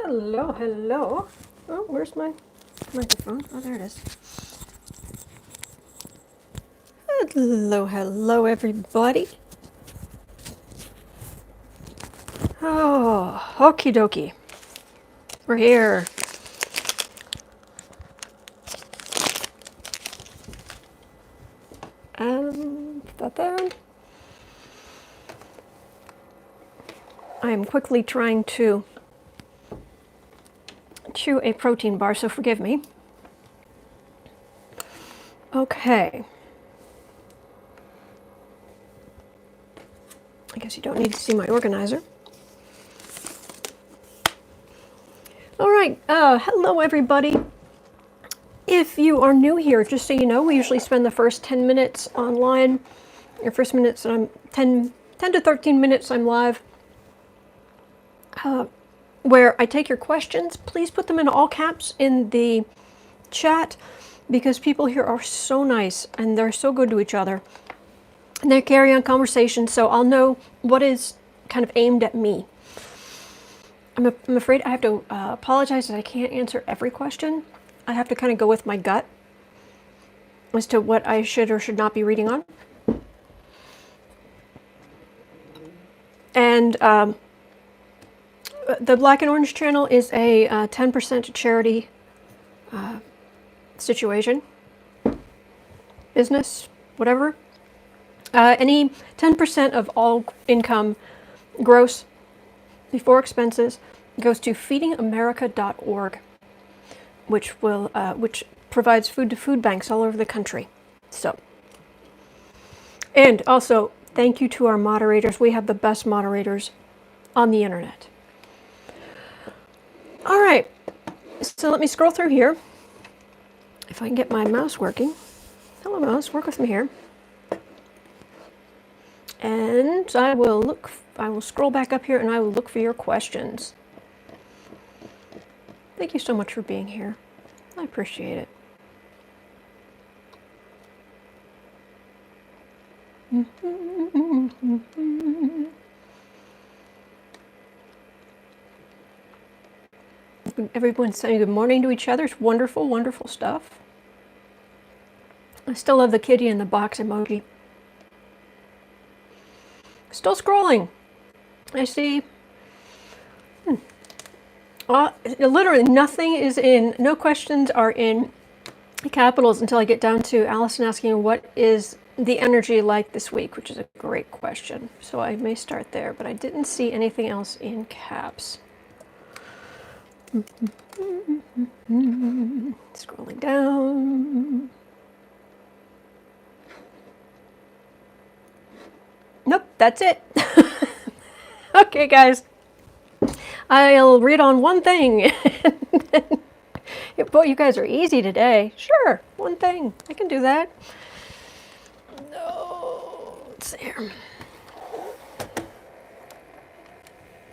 Hello, hello. Oh, where's my microphone? Oh, there it is. Hello, hello, everybody. Oh, okie dokie. We're here. I am quickly trying to chew a protein bar, so forgive me. Okay. I guess you don't need to see my organizer. All right. Hello, everybody. If you are new here, just so you know, we usually spend the first 10 minutes online. Your first minutes, I'm 10 to 13 minutes, I'm live. Where I take your questions. Please put them in all caps in the chat because people here are so nice and they're so good to each other. And they carry on conversations, so I'll know what is kind of aimed at me. I'm afraid I have to apologize that I can't answer every question. I have to kind of go with my gut as to what I should or should not be reading on. And the Black and Orange channel is a 10% charity situation, business, whatever. Any 10% of all income, gross, before expenses, goes to feedingamerica.org, which provides food to food banks all over the country. So, and also thank you to our moderators. We have the best moderators on the internet. All right, so let me scroll through here. If I can get my mouse working. Hello, mouse, work with me here. And I will scroll back up here and I will look for your questions. Thank you so much for being here. I appreciate it. Everyone's saying good morning to each other. It's wonderful, wonderful stuff. I still love the kitty in the box emoji. Still scrolling. I see. Literally nothing is in, no questions are in capitals until I get down to Allison asking what is the energy like this week, which is a great question. So I may start there, but I didn't see anything else in caps. Scrolling down. Nope, that's it. Okay, guys. I'll read on one thing. Boy, you guys are easy today. Sure, one thing. I can do that. Oh, let's see here.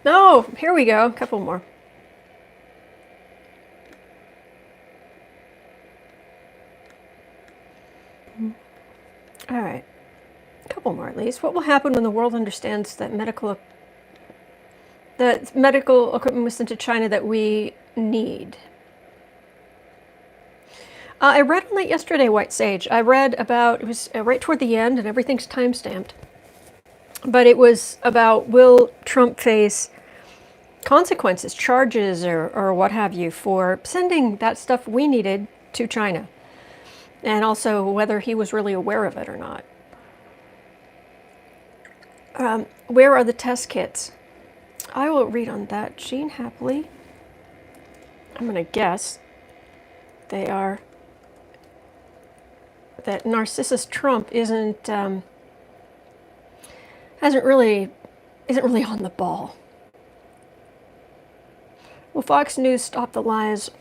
No, here we go. A couple more. All right. A couple more at least. What will happen when the world understands that medical equipment was sent to China that we need? I read on that yesterday, White Sage. I read about, it was right toward the end, and everything's time-stamped. But it was about, will Trump face consequences, charges, or what have you, for sending that stuff we needed to China? And also whether he was really aware of it or not. Where are the test kits? I will read on that, Jean, happily. I'm going to guess they are, that Narcissus Trump isn't really on the ball. Will Fox News stop the lies?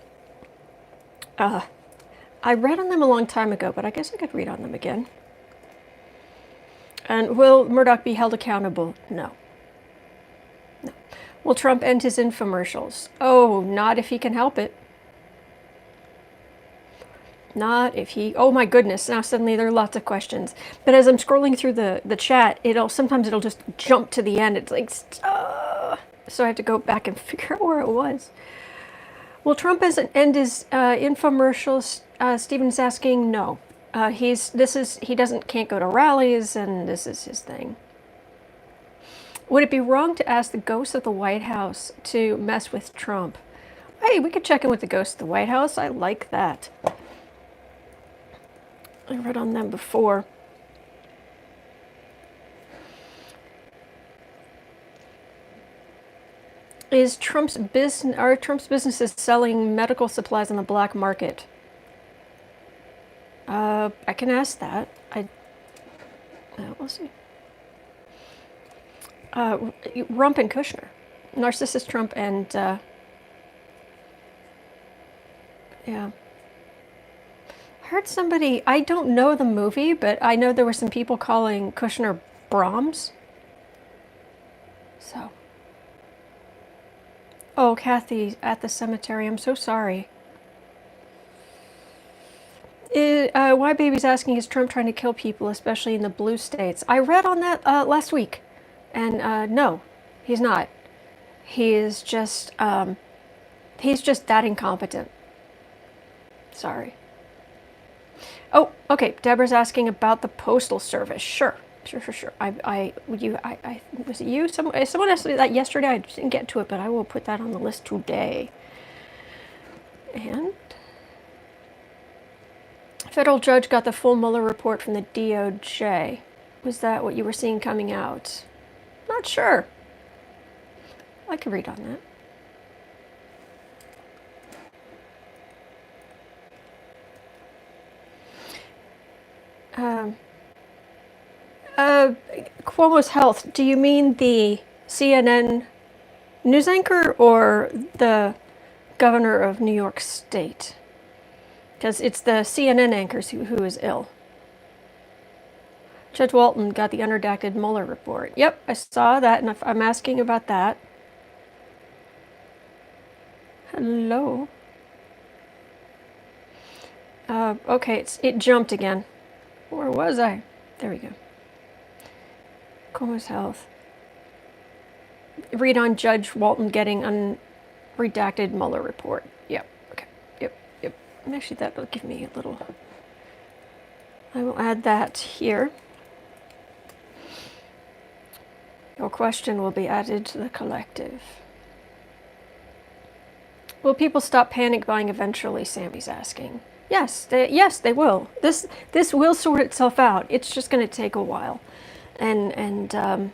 I read on them a long time ago, but I guess I could read on them again. And will Murdoch be held accountable? No. No. Will Trump end his infomercials? Oh, not if he can help it. Not if he, oh my goodness, now suddenly there are lots of questions. But as I'm scrolling through the chat, sometimes it'll just jump to the end. It's like, so I had to go back and figure out where it was. Will Trump end his infomercials? Stephen's asking. No, he can't go to rallies, and this is his thing. Would it be wrong to ask the ghost of the White House to mess with Trump? Hey, we could check in with the ghost of the White House. I like that. I read on them before. Are Trump's businesses selling medical supplies on the black market? I can ask that. We'll see. Rump and Kushner, Narcissus Trump, and yeah. I heard somebody. I don't know the movie, but I know there were some people calling Kushner Brahms. So. Oh, Kathy at the cemetery. I'm so sorry. Why Baby's asking, is Trump trying to kill people, especially in the blue states? I read on that last week, and no, he's not. He is just he's just that incompetent. Sorry. Oh, okay. Deborah's asking about the Postal Service. Sure. Was it you? Someone asked me that yesterday. I didn't get to it, but I will put that on the list today. And federal judge got the full Mueller report from the DOJ. Was that what you were seeing coming out? Not sure. I could read on that. Cuomo's health. Do you mean the CNN news anchor or the governor of New York State? Because it's the CNN anchors who is ill. Judge Walton got the unredacted Mueller report. Yep, I saw that, and I'm asking about that. Hello. Okay, it jumped again. Where was I? There we go. Cuomo's health. Read on Judge Walton getting unredacted Mueller report. Yep. Okay. Yep. Actually, that will give me a little. I will add that here. Your question will be added to the collective. Will people stop panic buying eventually? Sammy's asking. Yes, they will. This will sort itself out. It's just going to take a while. And I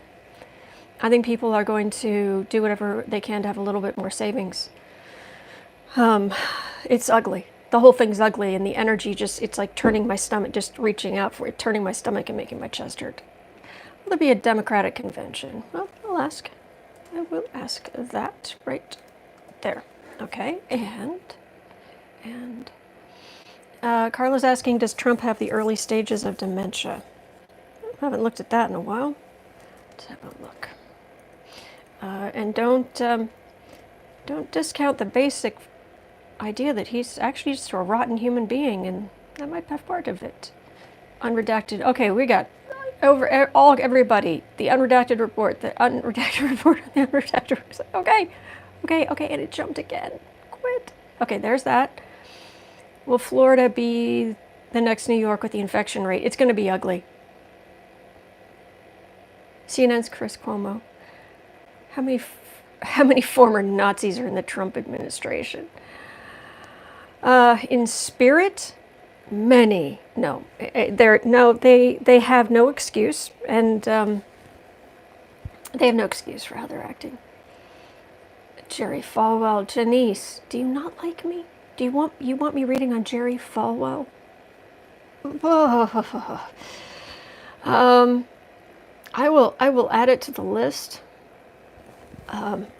think people are going to do whatever they can to have a little bit more savings. It's ugly. The whole thing's ugly, and the energy it's like turning my stomach, just reaching out for it, turning my stomach and making my chest hurt. Will there be a Democratic convention? Well, I'll ask. I will ask that right there. Okay, and Carla's asking, does Trump have the early stages of dementia? I haven't looked at that in a while. Let's have a look. And don't discount the basic idea that he's actually just a rotten human being, and that might have part of it. Unredacted. Okay, we got everybody. The unredacted report. The unredacted report. The unredacted report. Okay, and it jumped again. Quit. Okay, there's that. Will Florida be the next New York with the infection rate? It's going to be ugly. CNN's Chris Cuomo. How many former Nazis are in the Trump administration? In spirit, many. No, they have no excuse, and they have no excuse for how they're acting. Jerry Falwell, Janice, do you not like me? Do you want me reading on Jerry Falwell? I will add it to the list.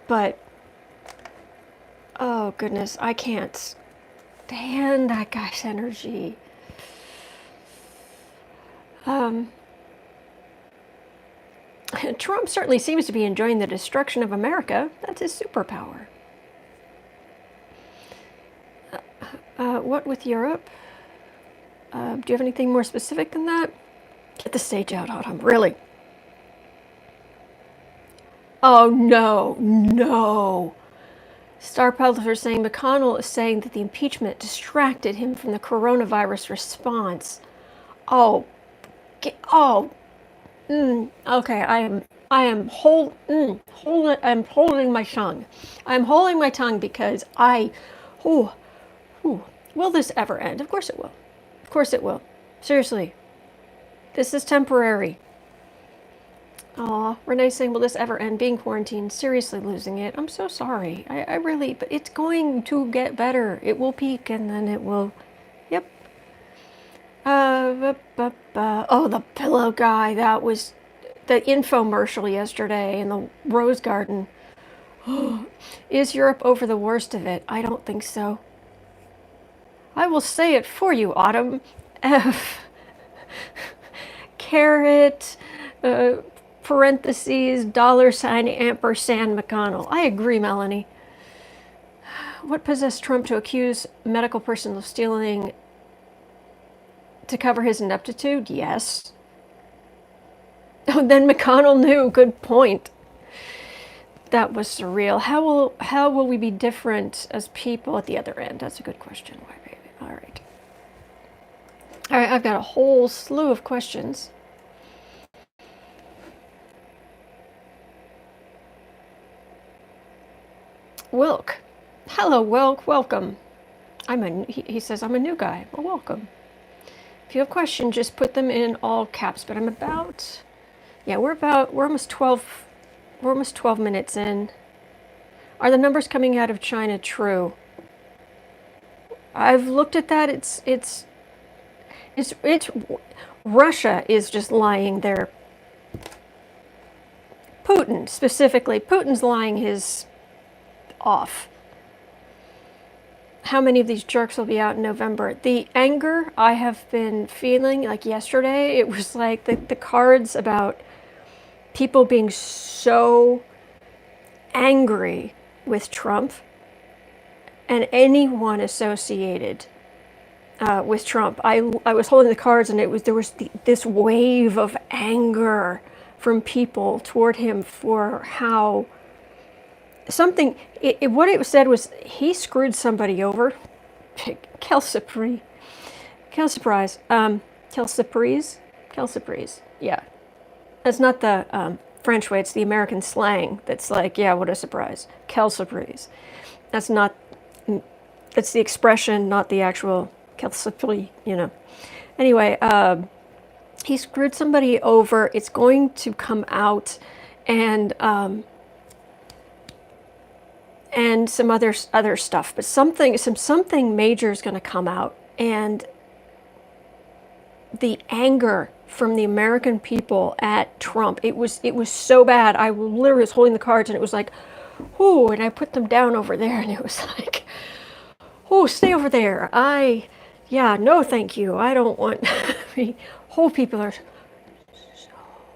But oh goodness, I can't stand that guy's energy. Trump certainly seems to be enjoying the destruction of America. That's his superpower. What with Europe? Do you have anything more specific than that? Get the stage out, Autumn. Really? Oh, no, no. Star publisher saying McConnell is saying that the impeachment distracted him from the coronavirus response. Oh, oh, okay. I'm holding my tongue. I'm holding my tongue because oh, will this ever end? Of course it will. Of course it will. Seriously, this is temporary. Aw, Renee's saying, will this ever end? Being quarantined, seriously losing it. I'm so sorry. I really, but it's going to get better. It will peak and then it will, yep. Oh, the pillow guy. That was the infomercial yesterday in the Rose Garden. Is Europe over the worst of it? I don't think so. I will say it for you, Autumn. F. Carrot, parentheses, $, ampersand, McConnell. I agree, Melanie. What possessed Trump to accuse a medical person of stealing to cover his ineptitude? Yes. Oh, then McConnell knew. Good point. That was surreal. How will we be different as people at the other end? That's a good question. Why, baby? All right. All right, I've got a whole slew of questions. Wilk. Hello, Wilk. Welcome. He says, I'm a new guy. Well, welcome. If you have questions, just put them in all caps. But we're almost 12 minutes in. Are the numbers coming out of China true? I've looked at that. It's Russia is just lying there. Putin specifically. Putin's lying his off. How many of these jerks will be out in November? The anger I have been feeling, like yesterday, it was like the cards about people being so angry with Trump and anyone associated with Trump. I was holding the cards and there was this wave of anger from people toward him for how what it said was he screwed somebody over. Kelsiprise. Yeah. That's not the French way, it's the American slang that's like, yeah, what a surprise. Kelsiprise. That's the expression, not the actual Kelsiprise, Anyway, he screwed somebody over. It's going to come out and some other stuff, but something major is going to come out, and the anger from the American people at Trump, it was so bad. I literally was holding the cards, and it was like, ooh, and I put them down over there, and it was like, oh, stay over there. No, thank you. I don't want. Whole people are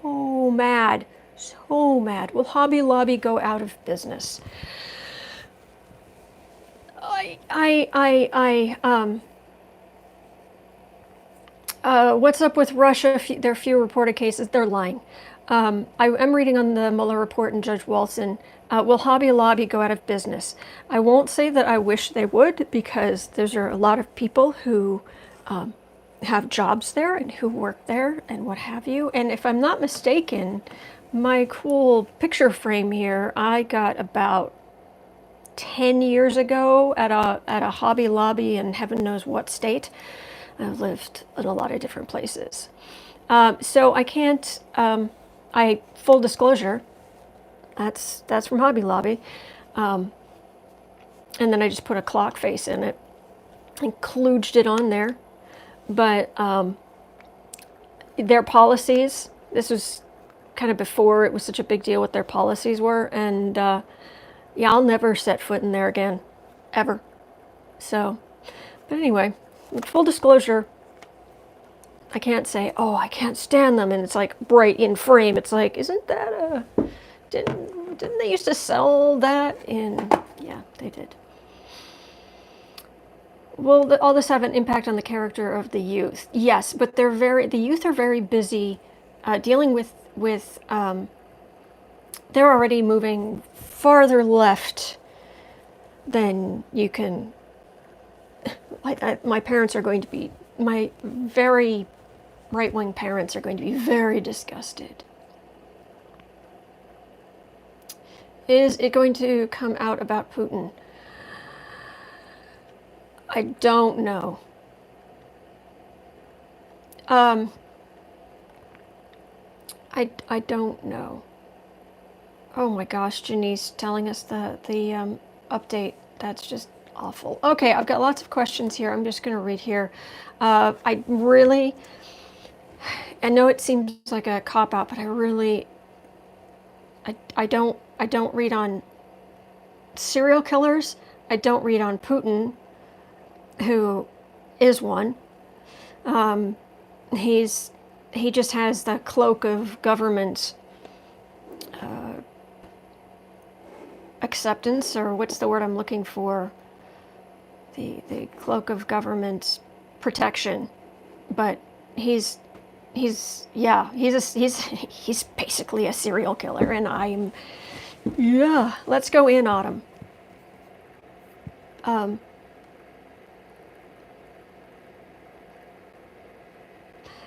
so mad, so mad. Will Hobby Lobby go out of business? What's up with Russia? There are few reported cases. They're lying. I'm reading on the Mueller report and Judge Walton. Will Hobby Lobby go out of business? I won't say that I wish they would, because there's a lot of people who have jobs there and who work there and what have you. And if I'm not mistaken, my cool picture frame here, I got about 10 years ago at a Hobby Lobby in heaven knows what state. I've lived in a lot of different places. So I can't, full disclosure, that's from Hobby Lobby. And then I just put a clock face in it and kludged it on there. But their policies, this was kind of before it was such a big deal what their policies were. And I'll never set foot in there again, ever. So, but anyway, full disclosure, I can't say, oh, I can't stand them, and it's like bright in frame. It's like, isn't that didn't they used to sell that in, yeah, they did. Will all this have an impact on the character of the youth? Yes, but the youth are very busy dealing with they're already moving farther left than you can. My parents are going to be, my very right-wing parents are going to be very disgusted. Is it going to come out about Putin? I don't know. I don't know. Oh my gosh, Janice telling us the update. That's just awful. Okay, I've got lots of questions here. I'm just going to read here. I know it seems like a cop out, but I don't read on serial killers. I don't read on Putin, who is one. He just has the cloak of government acceptance, or what's the word I'm looking for? The cloak of government protection, but he's basically a serial killer, and let's go in on him.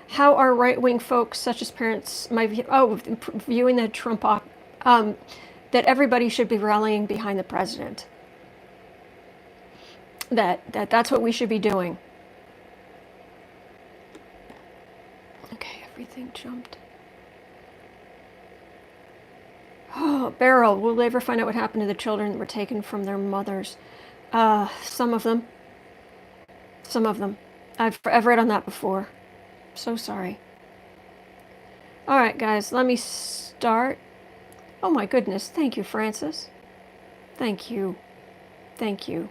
How are right-wing folks, such as parents, viewing the Trump that everybody should be rallying behind the president? That's what we should be doing. Okay, everything jumped. Oh, Beryl, will they ever find out what happened to the children that were taken from their mothers? Some of them. Some of them. I've read on that before. So sorry. All right, guys, let me start. Oh my goodness, thank you, Francis. Thank you. Thank you.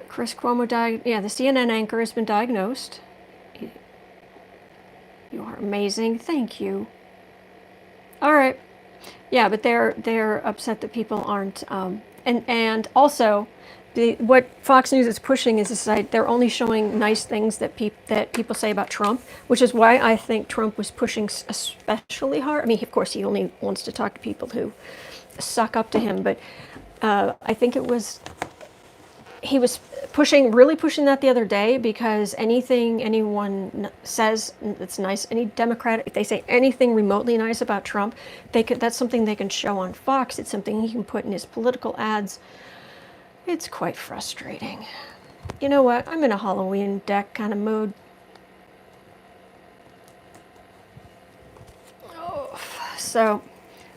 Chris Cuomo died. Yeah, the CNN anchor has been diagnosed. You are amazing. Thank you. All right. Yeah, but they're upset that people aren't. And also, what Fox News is pushing is this: they're only showing nice things that people say about Trump, which is why I think Trump was pushing especially hard. I mean, of course, he only wants to talk to people who suck up to him, but I think he was really pushing that the other day, because anything anyone says that's nice, any Democrat, if they say anything remotely nice about Trump, that's something they can show on Fox. It's something he can put in his political ads. It's quite frustrating. You know what? I'm in a Halloween deck kind of mood. Oh, so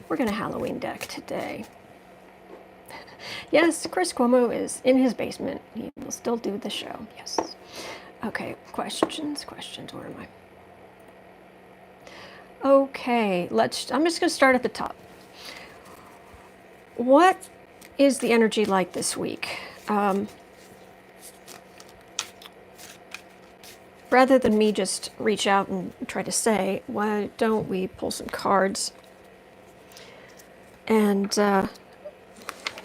we're going to Halloween deck today. Yes, Chris Cuomo is in his basement. He will still do the show. Yes. Okay, questions. Where am I? Okay, I'm just going to start at the top. What is the energy like this week? Rather than me just reach out and try to say, why don't we pull some cards and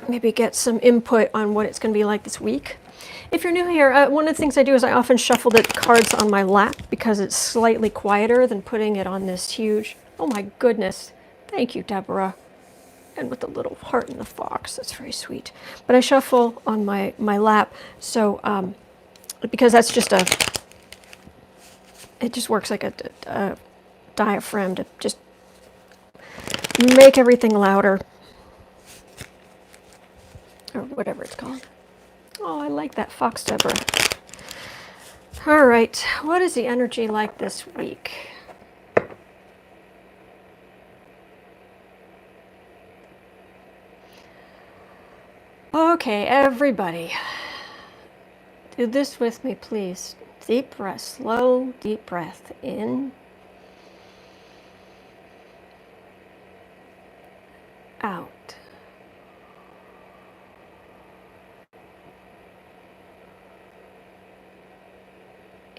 maybe get some input on what it's going to be like this week. If you're new here, one of the things I do is I often shuffle the cards on my lap, because it's slightly quieter than putting it on this huge. Oh my goodness. Thank you, Deborah. And with the little heart and the fox. That's very sweet. But I shuffle on my lap, so because that's just it just works like a diaphragm to just make everything louder. Or whatever it's called. Oh, I like that fox, Deborah. All right, what is the energy like this week? Okay, everybody, do this with me, please. Deep breath, slow, deep breath in, out.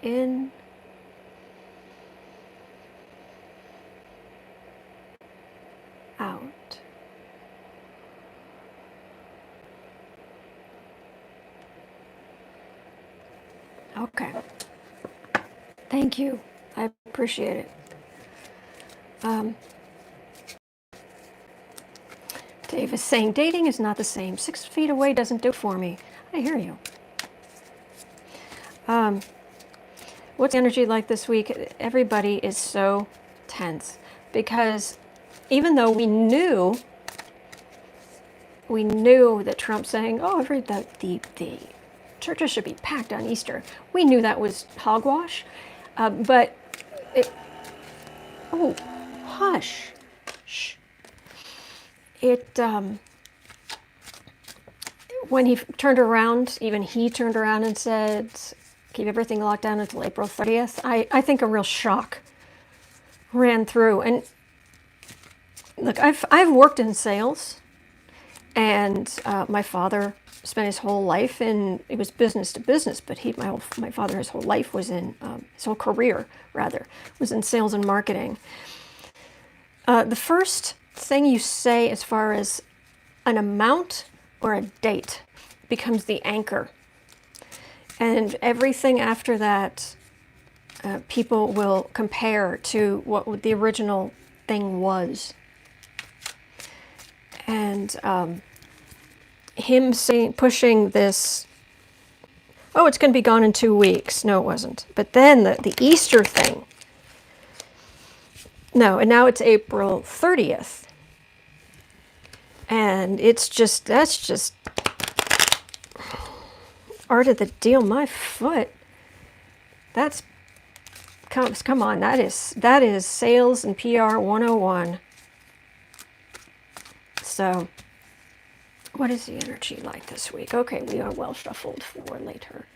In, out. Okay. Thank you. I appreciate it. Dave is saying dating is not the same. 6 feet away doesn't do it for me. I hear you. What's the energy like this week? Everybody is so tense because even though we knew that Trump saying, "Oh, the churches should be packed on Easter," we knew that was hogwash. But it, oh, hush, shh. It when he turned around, even he turned around and said, "Keep everything locked down until April 30th." I think a real shock ran through. And look, I've worked in sales, and my father spent his whole life in, it was business to business, but my father, his whole life was in, his whole career rather, was in sales and marketing. The first thing you say as far as an amount or a date becomes the anchor. And everything after that, people will compare to what the original thing was. And him pushing this, oh, it's going to be gone in 2 weeks. No, it wasn't. But then the Easter thing. No, and now it's April 30th. And that's just art of the deal. My foot. Come on, that is sales and PR 101. So, what is the energy like this week? Okay, we are well shuffled for later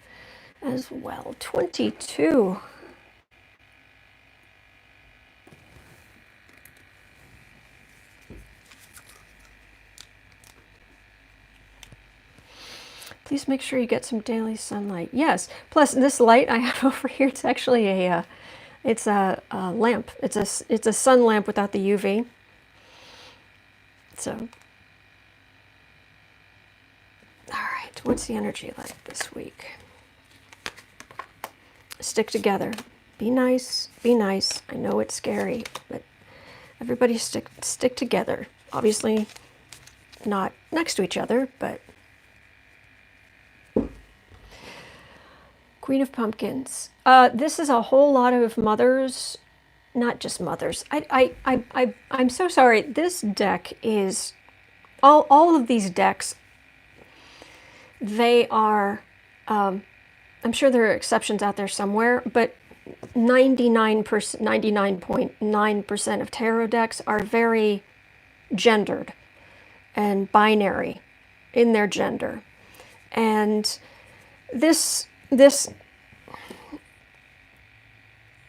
as well. 22. Please make sure you get some daily sunlight. Yes. Plus, this light I have over here, it's actually a lamp. It's a sun lamp without the UV. So, all right. What's the energy like this week? Stick together. Be nice. Be nice. I know it's scary, but everybody stick together. Obviously, not next to each other, but. Queen of Pumpkins. This is a whole lot of mothers, not just mothers. I'm so sorry. This deck is, all of these decks, they are, I'm sure there are exceptions out there somewhere, but 99.9% of tarot decks are very gendered and binary in their gender. And this,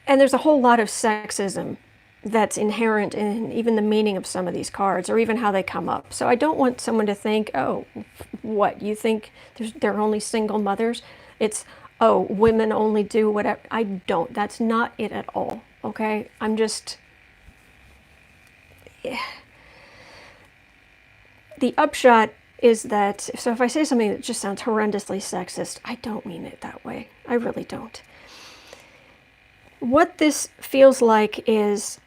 and there's a whole lot of sexism that's inherent in even the meaning of some of these cards, or even how they come up. So I don't want someone to think, oh, what, you think they're only single mothers? It's, oh, women only do whatever. I don't. That's not it at all, okay? I'm just... Yeah. The upshot is that, so if I say something that just sounds horrendously sexist, I don't mean it that way. I really don't. What this feels like is,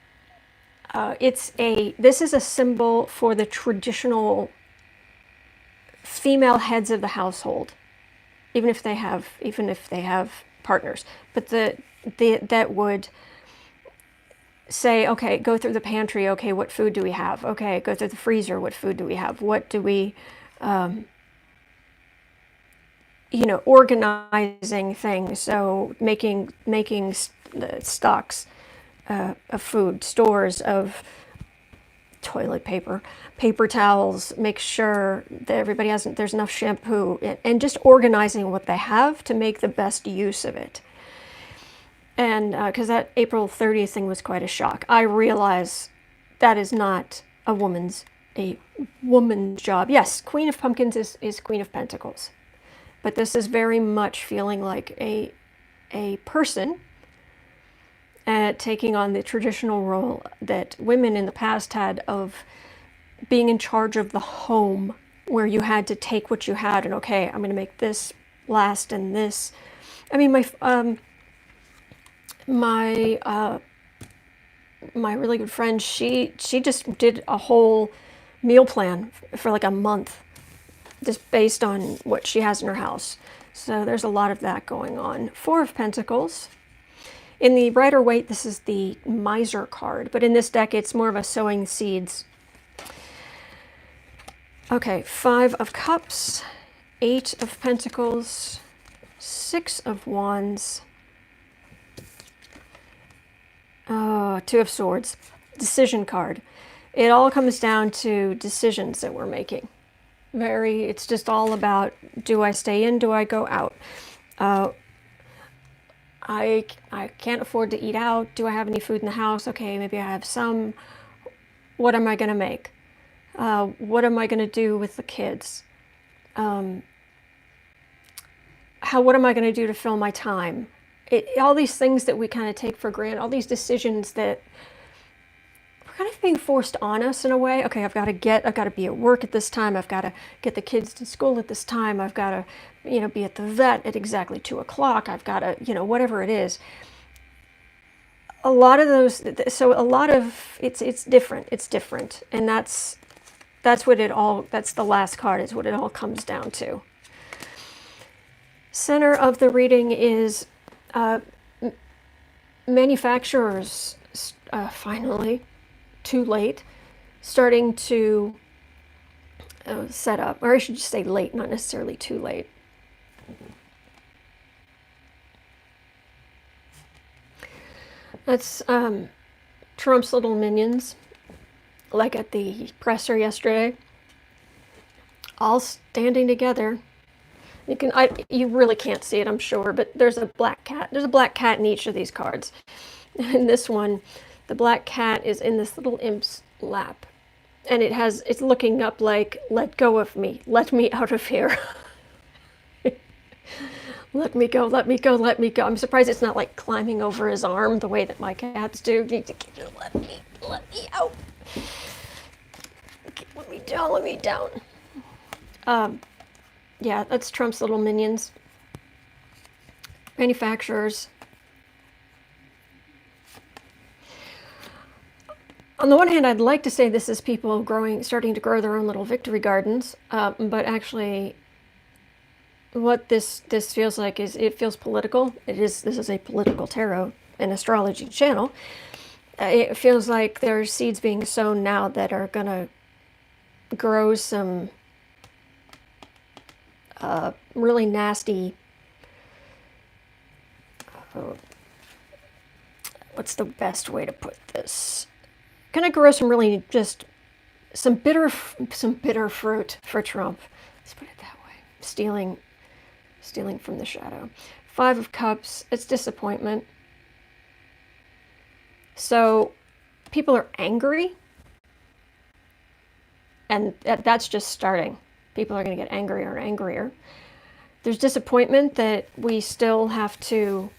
this is a symbol for the traditional female heads of the household, even if they have partners. But that would say, okay, go through the pantry. Okay, what food do we have? Okay, go through the freezer. What food do we have? What do we, organizing things. So making stocks of food, stores of toilet paper, paper towels, make sure that there's enough shampoo, and just organizing what they have to make the best use of it. And because that April 30th thing was quite a shock. I realize that is not a woman's job. Yes, Queen of Pumpkins is Queen of Pentacles. But this is very much feeling like a person taking on the traditional role that women in the past had of being in charge of the home, where you had to take what you had and, okay, I'm going to make this last and this. I mean, my really good friend, she just did a whole meal plan for like a month, just based on what she has in her house. So there's a lot of that going on. Four of Pentacles. In the Rider Waite, this is the Miser card, but in this deck, it's more of a sowing seeds. Okay, Five of Cups, Eight of Pentacles, Six of Wands, Two of Swords, Decision card. It all comes down to decisions that we're making. It's just all about, do I stay in, do I go out? I can't afford to eat out. Do I have any food in the house? Okay, maybe I have some. What am I going to make? What am I going to do with the kids? What am I going to do to fill my time? All these things that we kind of take for granted, all these decisions that we're kind of being forced on us in a way. Okay, I've got to be at work at this time. I've got to get the kids to school at this time. I've got to, be at the vet at exactly 2 o'clock. I've got to, whatever it is. A lot of those, it's different. It's different. And that's the last card, is what it all comes down to. Center of the reading is manufacturers, finally, too late, starting to set up, or I should just say late, not necessarily too late. That's Trump's little minions, like at the presser yesterday, all standing together. You really can't see it, I'm sure, but there's a black cat. There's a black cat in each of these cards. In this one, the black cat is in this little imp's lap, and it's looking up like, let go of me, let me out of here. Let me go, let me go, let me go. I'm surprised it's not like climbing over his arm the way that my cats do. Let me out. Let me down, let me down. Yeah, that's Trump's little minions. Manufacturers. On the one hand, I'd like to say this is people starting to grow their own little victory gardens, but actually, what this feels like is, it feels political. This is a political tarot and astrology channel. It feels like there's seeds being sown now that are gonna grow some really nasty, what's the best way to put this? Gonna grow some really just some bitter fruit for Trump. Let's put it that way. Stealing from the shadow. Five of Cups, it's disappointment. So people are angry, and that's just starting. People are going to get angrier and angrier. There's disappointment that we still have to,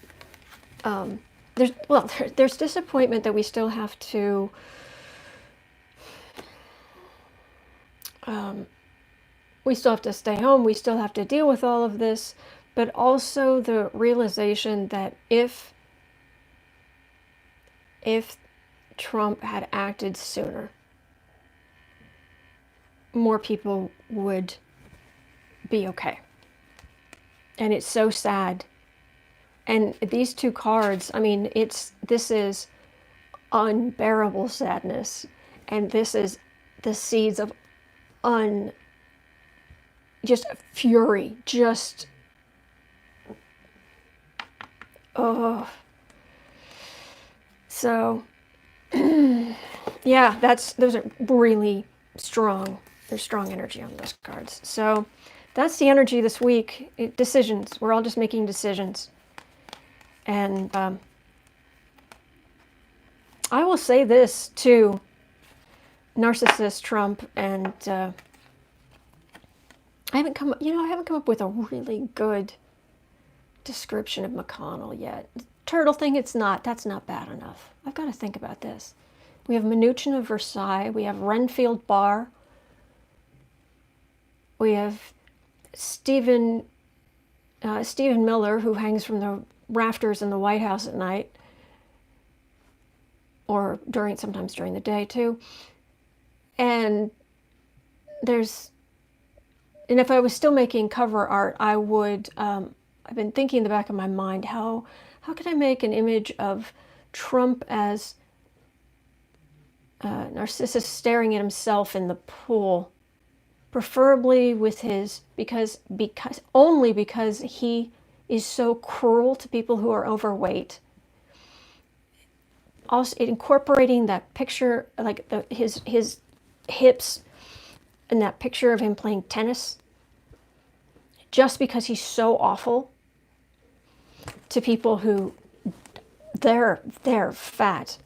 there's disappointment that we still have to, we still have to stay home, we still have to deal with all of this, but also the realization that if Trump had acted sooner, more people would be okay. And it's so sad. And these two cards, I mean, this is unbearable sadness, and this is the seeds of just fury, just, oh. So, yeah, those are really strong. There's strong energy on those cards. So that's the energy this week. Decisions. We're all just making decisions. And I will say this too, narcissist Trump, and I haven't come up with a really good description of McConnell yet. The turtle thing, that's not bad enough. I've got to think about this. We have Mnuchin of Versailles. We have Renfield Barr. We have Stephen Miller, who hangs from the rafters in the White House at night, or sometimes during the day too. And there's, and if I was still making cover art, I would, I've been thinking in the back of my mind, how could I make an image of Trump as Narcissus staring at himself in the pool, preferably with his, because only because he is so cruel to people who are overweight. Also, incorporating that picture, like his hips, and that picture of him playing tennis, just because he's so awful to people who they're fat.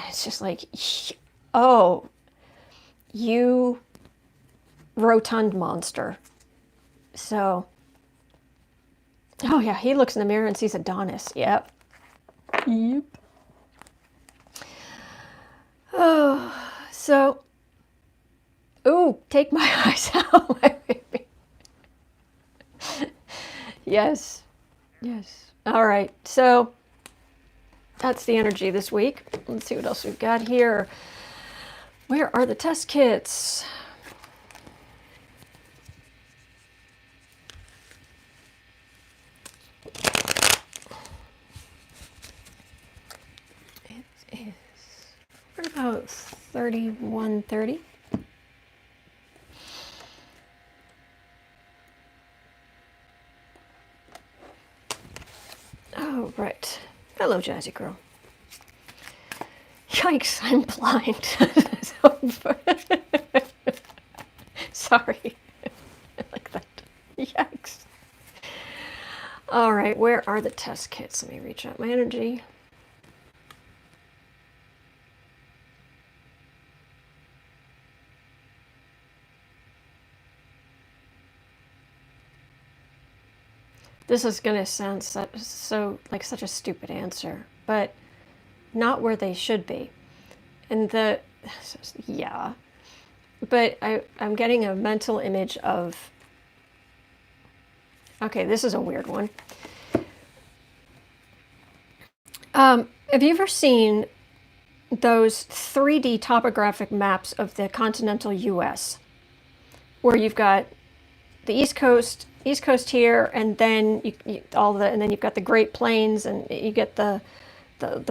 It's just like, oh, you rotund monster. So, oh yeah, he looks in the mirror and sees Adonis. Yep. Yep. Oh, so, ooh, take my eyes out, my baby. Yes. Yes. All right. So that's the energy this week. Let's see what else we've got here. Where are the test kits? It is about 31:30. Oh, right. Hello, Jazzy Girl. Yikes, I'm blind. Sorry. Like that. Yikes. All right, where are the test kits? Let me reach out my energy. This is going to sound so like such a stupid answer, but not where they should be. And yeah, but I'm getting a mental image of, okay, this is a weird one. Have you ever seen those 3D topographic maps of the continental U.S. where you've got the East Coast here, and then and then you've got the Great Plains, and you get the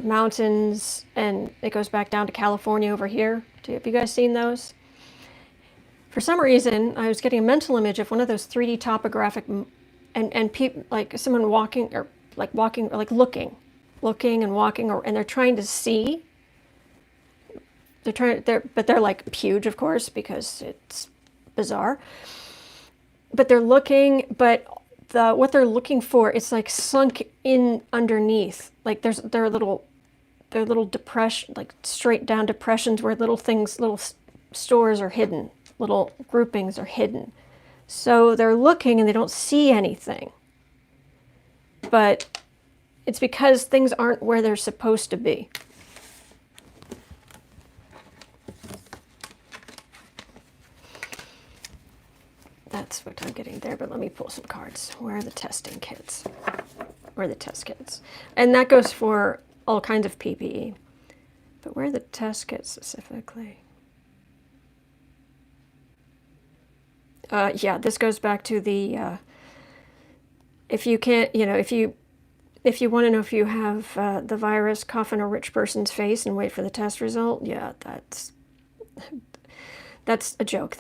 mountains, and it goes back down to California over here. Have you guys seen those? For some reason, I was getting a mental image of one of those 3D topographic, and people, like someone walking, or like looking and walking, and they're trying to see. But they're like huge, of course, because it's bizarre. But they're looking, but what they're looking for, it's like sunk in underneath. Like there are little depression, like straight down depressions where little stores are hidden, little groupings are hidden. So they're looking and they don't see anything. But it's because things aren't where they're supposed to be. That's what I'm getting there, but let me pull some cards. Where are the testing kits? Where are the test kits? And that goes for all kinds of PPE. But where are the test kits specifically? Yeah, this goes back to the, if you can't, if you want to know if you have the virus, cough in a rich person's face and wait for the test result, yeah, that's a joke.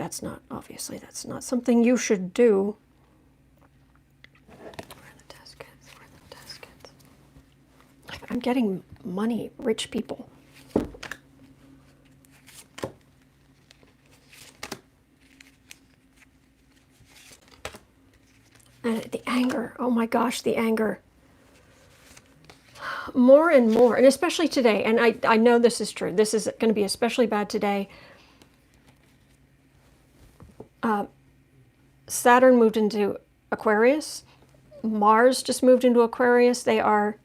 Obviously, that's not something you should do. Where are the test kits? Where are the test kits? I'm getting money, rich people. And the anger, oh my gosh, the anger. More and more, and especially today, and I know this is true. This is going to be especially bad today. Saturn moved into Aquarius. Mars just moved into Aquarius. They are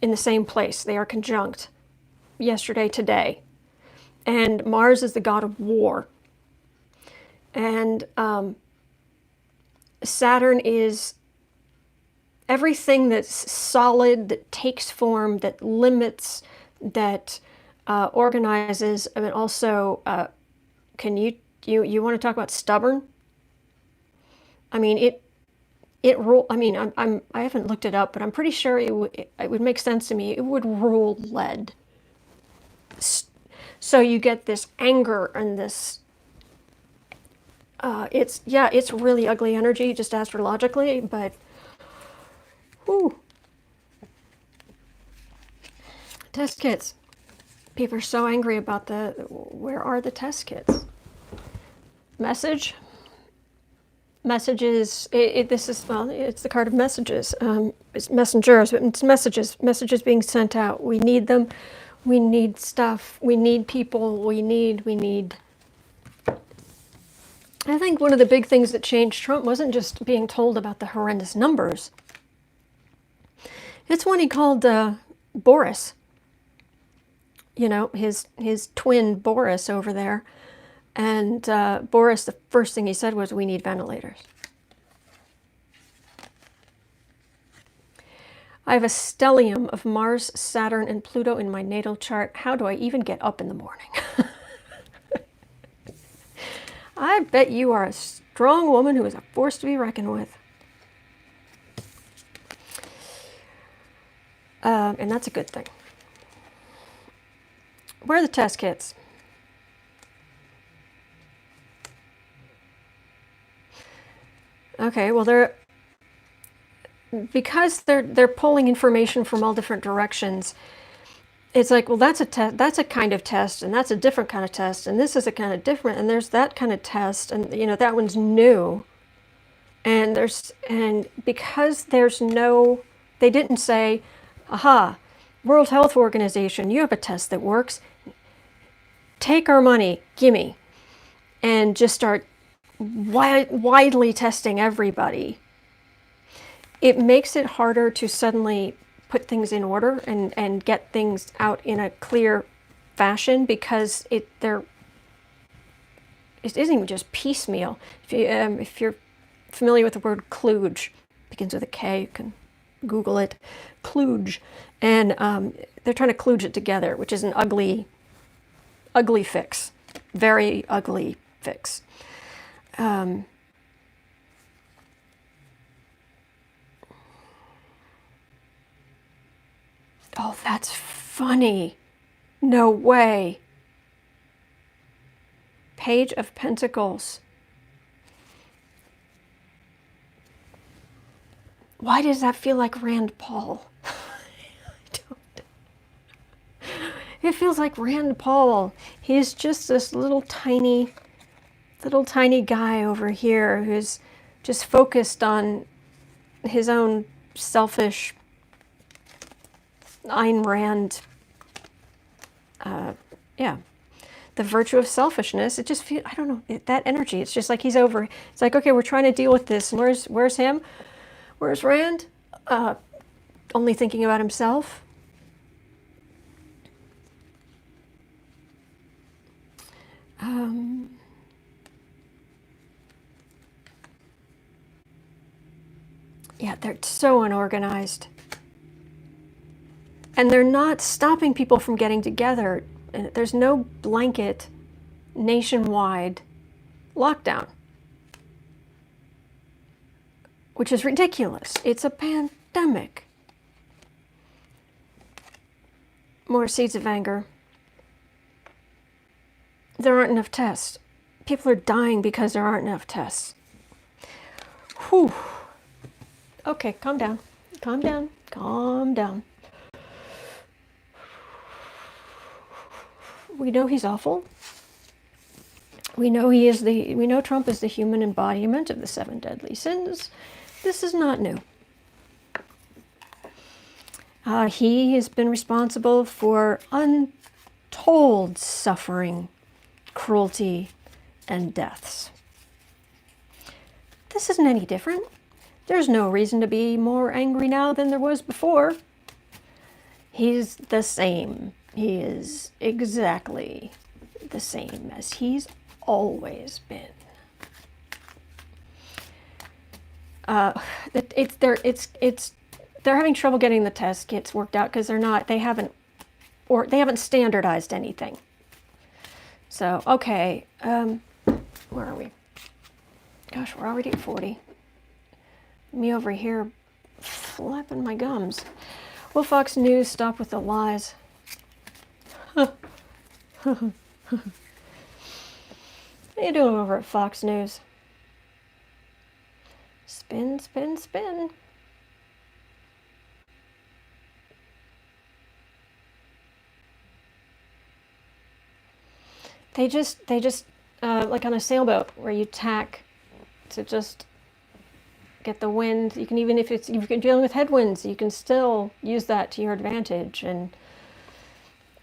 in the same place. They are conjunct yesterday, today. And Mars is the god of war. And Saturn is everything that's solid, that takes form, that limits, that organizes. I mean, also, can you You want to talk about stubborn? I mean, it rule. I mean, I haven't looked it up, but I'm pretty sure it would make sense to me. It would rule lead. So you get this anger and this. It's really ugly energy, just astrologically, but. Whew. Test kits. People are so angry about where are the test kits? Messages. This is, well, it's the card of messages. It's messengers, but it's messages being sent out. We need them. We need stuff. We need people. We need. I think one of the big things that changed Trump wasn't just being told about the horrendous numbers. It's when he called Boris, his twin Boris over there. And Boris, the first thing he said was, we need ventilators. I have a stellium of Mars, Saturn, and Pluto in my natal chart. How do I even get up in the morning? I bet you are a strong woman who is a force to be reckoned with. And that's a good thing. Where are the test kits? Okay, well because they're pulling information from all different directions. It's like, well, that's a kind of test, and that's a different kind of test, and this is a kind of different, and there's that kind of test, and that one's new. And because they didn't say, aha, World Health Organization, you have a test that works. Take our money, gimme, and just start widely testing everybody. It makes it harder to suddenly put things in order and get things out in a clear fashion, because it isn't even just piecemeal. If you're familiar with the word kludge, begins with a K, you can Google it, kludge, and they're trying to kludge it together, which is an ugly fix, very ugly fix. Oh, that's funny. No way. Page of Pentacles. Why does that feel like Rand Paul? I don't. It feels like Rand Paul. He's just this little tiny guy over here who's just focused on his own selfish Ayn Rand, the virtue of selfishness. It just feels, I don't know, that energy. It's just like he's over. It's like, okay, we're trying to deal with this. And where's him? Where's Rand? Only thinking about himself. Yeah, they're so unorganized. And they're not stopping people from getting together. There's no blanket nationwide lockdown, which is ridiculous. It's a pandemic. More seeds of anger. There aren't enough tests. People are dying because there aren't enough tests. Whew. Okay, calm down. Calm down. Calm down. We know he's awful. We know Trump is the human embodiment of the 7 deadly sins. This is not new. He has been responsible for untold suffering, cruelty, and deaths. This isn't any different. There's no reason to be more angry now than there was before. He's the same. He is exactly the same as he's always been. They're having trouble getting the test kits worked out because they haven't standardized anything. So, okay, Where are we? Gosh, we're already at 40. Me over here flapping my gums. Will Fox News stop with the lies? How you doing over at Fox News? Spin, spin, spin. They just like on a sailboat where you tack to just get the wind. You can, even if you're dealing with headwinds, you can still use that to your advantage. And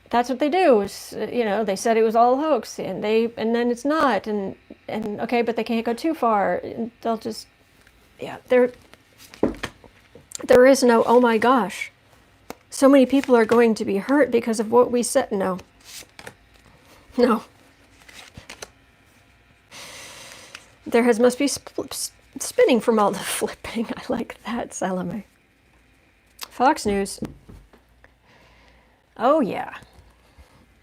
that's what they do. Is, they said it was all a hoax, and then it's not. And okay, but they can't go too far. They'll just, there is no, oh my gosh, so many people are going to be hurt because of what we said. No. There must be spinning from all the flipping. I like that, Salome. Fox News. Oh yeah.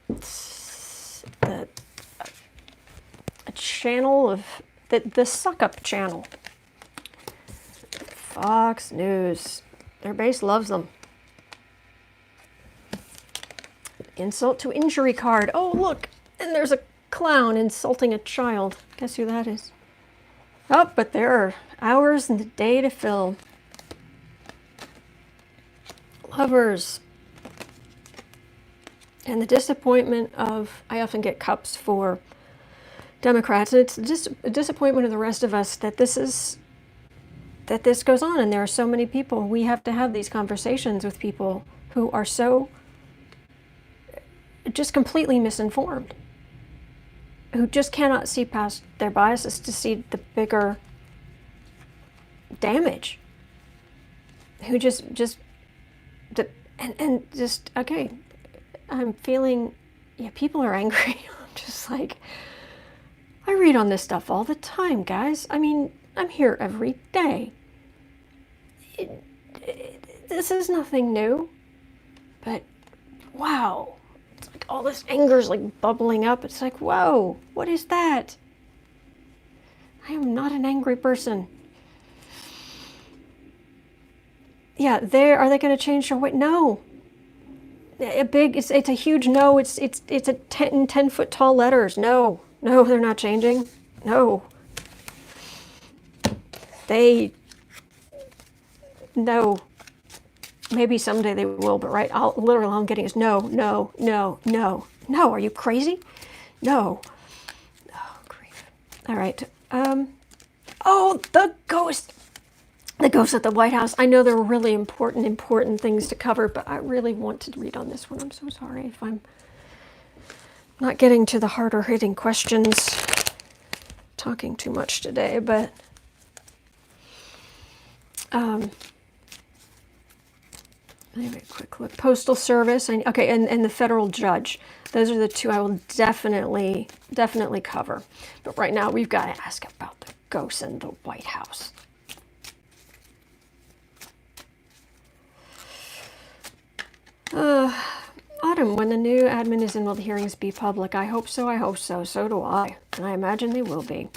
It's a channel of the suck-up channel. Fox News. Their base loves them. Insult to injury card. Oh look, and there's a clown insulting a child. Guess who that is? Oh, but there are hours in the day to fill. Lovers. And the disappointment of, I often get cups for Democrats, and it's just a disappointment of the rest of us that this goes on, and there are so many people. We have to have these conversations with people who are so just completely misinformed, who just cannot see past their biases to see the bigger damage, who just okay, I'm feeling, people are angry. I'm just like, I read on this stuff all the time, guys. I mean, I'm here every day. This is nothing new, but wow. Like all this anger is like bubbling up. It's like, whoa, what is that? I am not an angry person. Yeah, are they going to change their way? No. It's a huge no. It's a 10 foot tall letters. No, they're not changing. No. No. Maybe someday they will, but right, all I'm getting is no. Are you crazy? No. Oh, grief. All right. Oh, the ghost. The ghost at the White House. I know there are really important things to cover, but I really want to read on this one. I'm so sorry if I'm not getting to the harder hitting questions. Talking too much today, but anyway, quick look. Postal Service, and the federal judge. Those are the two I will definitely cover. But right now, we've got to ask about the ghosts in the White House. Autumn, when the new admin is in, will the hearings be public? I hope so. So do I. And I imagine they will be.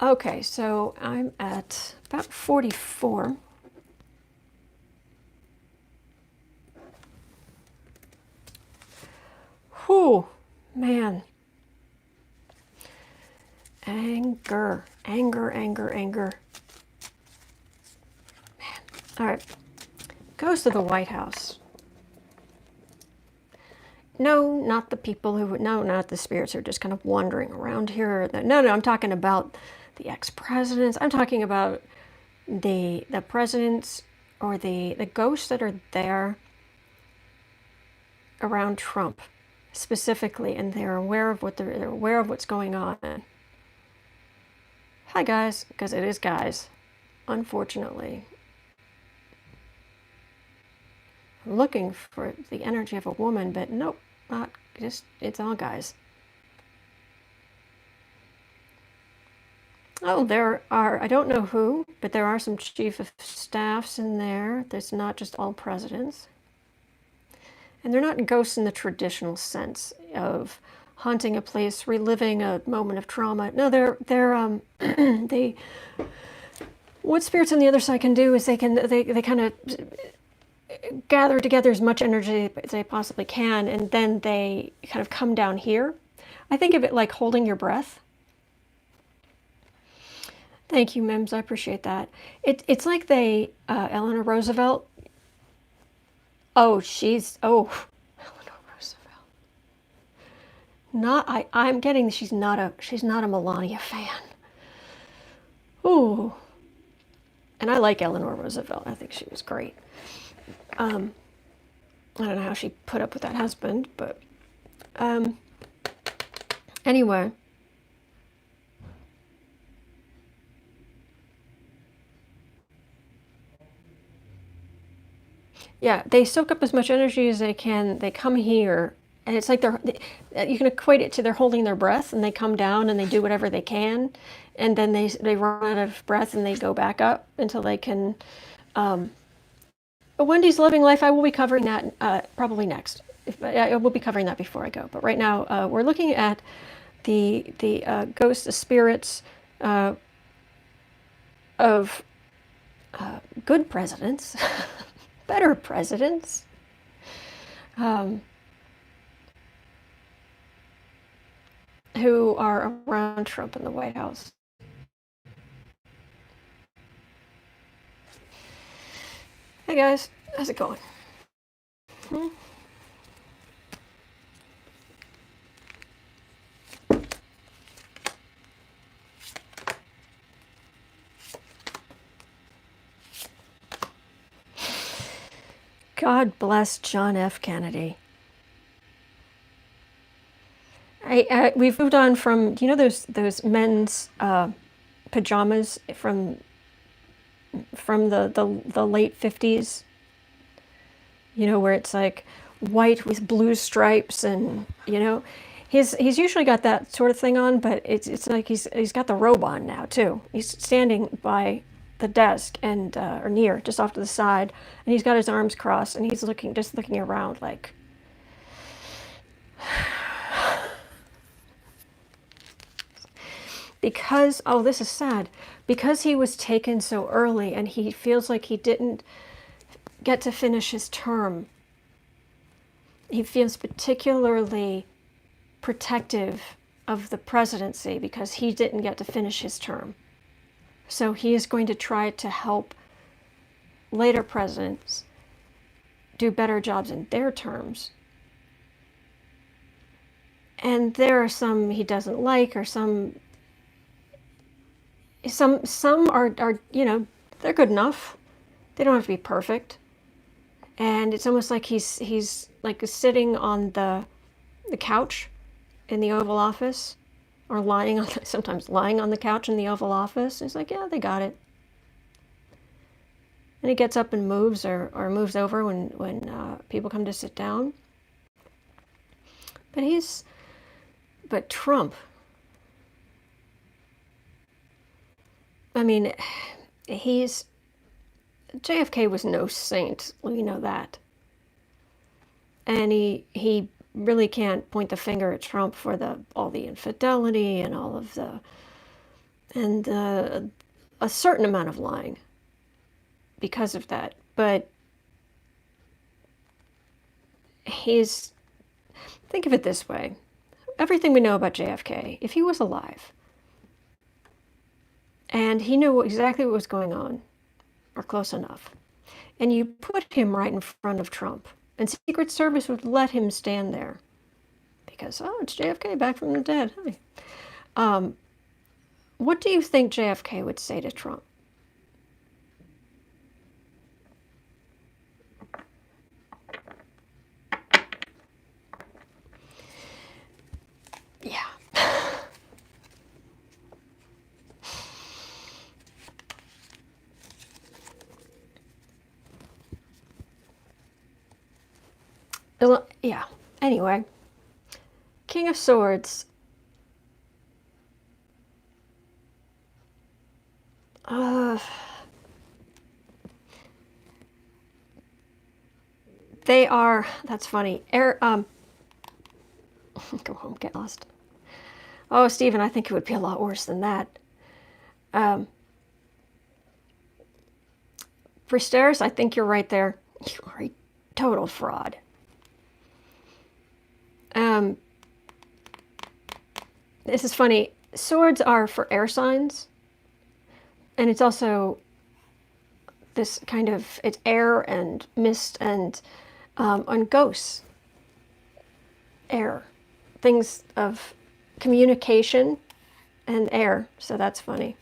Okay, so I'm at about 44. Whew, man. Anger. Man. All right. Goes to the White House. No, not the people not the spirits who are just kind of wandering around here. No, I'm talking about the ex-presidents. I'm talking about the presidents or the ghosts that are there around Trump specifically, and they're aware of what's going on. Hi guys, because it is guys, unfortunately. I'm looking for the energy of a woman, but nope, not just, it's all guys. Oh, there are, I don't know who, but there are some chief of staffs in there. There's not just all presidents. And they're not ghosts in the traditional sense of haunting a place, reliving a moment of trauma. No, they're they. What spirits on the other side can do is they kind of gather together as much energy as they possibly can, and then they kind of come down here. I think of it like holding your breath. Thank you, Mims. I appreciate that. It's like they, Eleanor Roosevelt. Oh, Eleanor Roosevelt. I'm getting she's not a Melania fan. Ooh. And I like Eleanor Roosevelt. I think she was great. I don't know how she put up with that husband, but anyway. Yeah, they soak up as much energy as they can. They come here, and it's like you can equate it to they're holding their breath, and they come down and they do whatever they can, and then they run out of breath and they go back up until they can. But Wendy's Living Life, I will be covering that probably next. I will be covering that before I go. But right now, we're looking at the ghosts, the spirits of good presidents. Better presidents, who are around Trump in the White House. Hey guys, how's it going? God bless John F. Kennedy. We've moved on from those men's pajamas from the late 50s. Where it's like white with blue stripes, and he's usually got that sort of thing on, but it's like he's got the robe on now too. He's standing by the desk and or near, just off to the side, and he's got his arms crossed, and he's just looking around like. Because this is sad, because he was taken so early, and he feels like he didn't get to finish his term. He feels particularly protective of the presidency because he didn't get to finish his term. So he is going to try to help later presidents do better jobs in their terms. And there are some he doesn't like, or some are they're good enough. They don't have to be perfect. And it's almost like he's like sitting on the couch in the Oval Office, or sometimes lying on the couch in the Oval Office. He's like, yeah, they got it. And he gets up and moves, or moves over when people come to sit down. But Trump, I mean, JFK was no saint, we know that. And he really can't point the finger at Trump for all the infidelity and all of a certain amount of lying because of that. But think of it this way. Everything we know about JFK, if he was alive and he knew exactly what was going on, or close enough, and you put him right in front of Trump, and Secret Service would let him stand there because, it's JFK back from the dead. Hi. What do you think JFK would say to Trump? Yeah. Yeah. Anyway, King of Swords. They are. That's funny. Go home, get lost. Oh, Stephen, I think it would be a lot worse than that. For stairs, I think you're right there. You are a total fraud. This is funny. Swords are for air signs. And it's also this kind of, it's air and mist and ghosts. Air. Things of communication and air. So that's funny.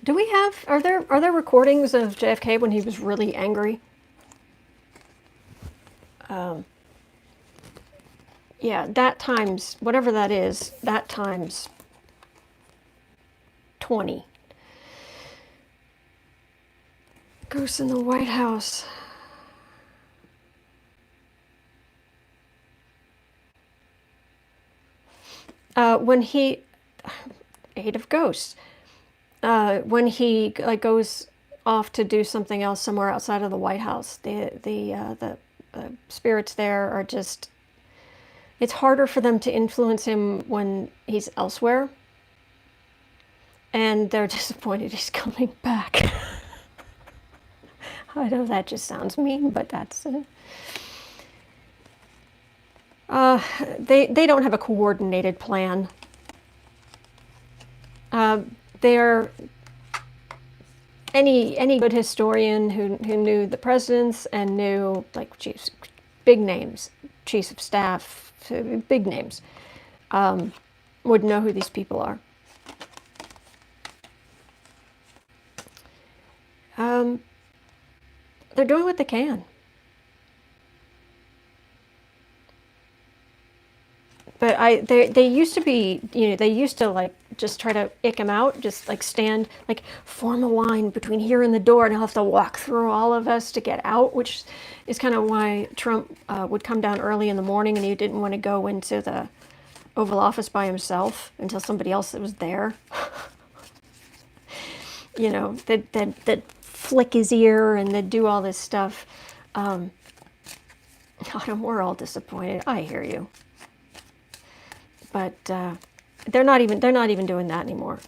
Do we have, are there recordings of JFK when he was really angry? Yeah, that times, whatever that is, that times 20. Ghosts in the White House. When he, Eight of Ghosts. When he goes off to do something else somewhere outside of the White House, the spirits there are just, it's harder for them to influence him when he's elsewhere. And they're disappointed he's coming back. I know that just sounds mean, but that's they don't have a coordinated plan. They're any good historian who knew the presidents and knew like chiefs, big names, chiefs of staff, big names, would know who these people are. They're doing what they can. But they used to be, they used to like just try to ick him out, just like stand, like form a line between here and the door, and he'll have to walk through all of us to get out, which is kind of why Trump would come down early in the morning, and he didn't want to go into the Oval Office by himself until somebody else was there. They'd flick his ear and they'd do all this stuff. We're all disappointed. I hear you. But they're not even doing that anymore.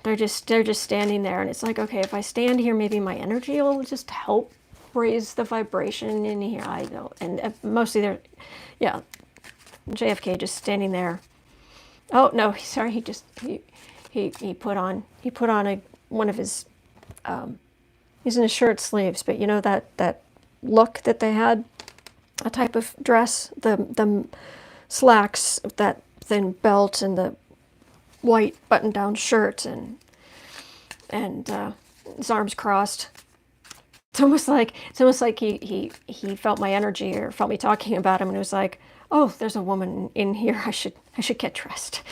They're just standing there, and it's like, okay, if I stand here, maybe my energy will just help raise the vibration in here. I don't, and mostly they're, yeah, JFK just standing there. Oh no, sorry, he put on one of his, he's in his shirt sleeves, but you know that look that they had, a type of dress, the slacks, that thin belt, and the white button-down shirt, and his arms crossed. It's almost like he felt my energy, or felt me talking about him, and it was like, oh, there's a woman in here. I should get dressed.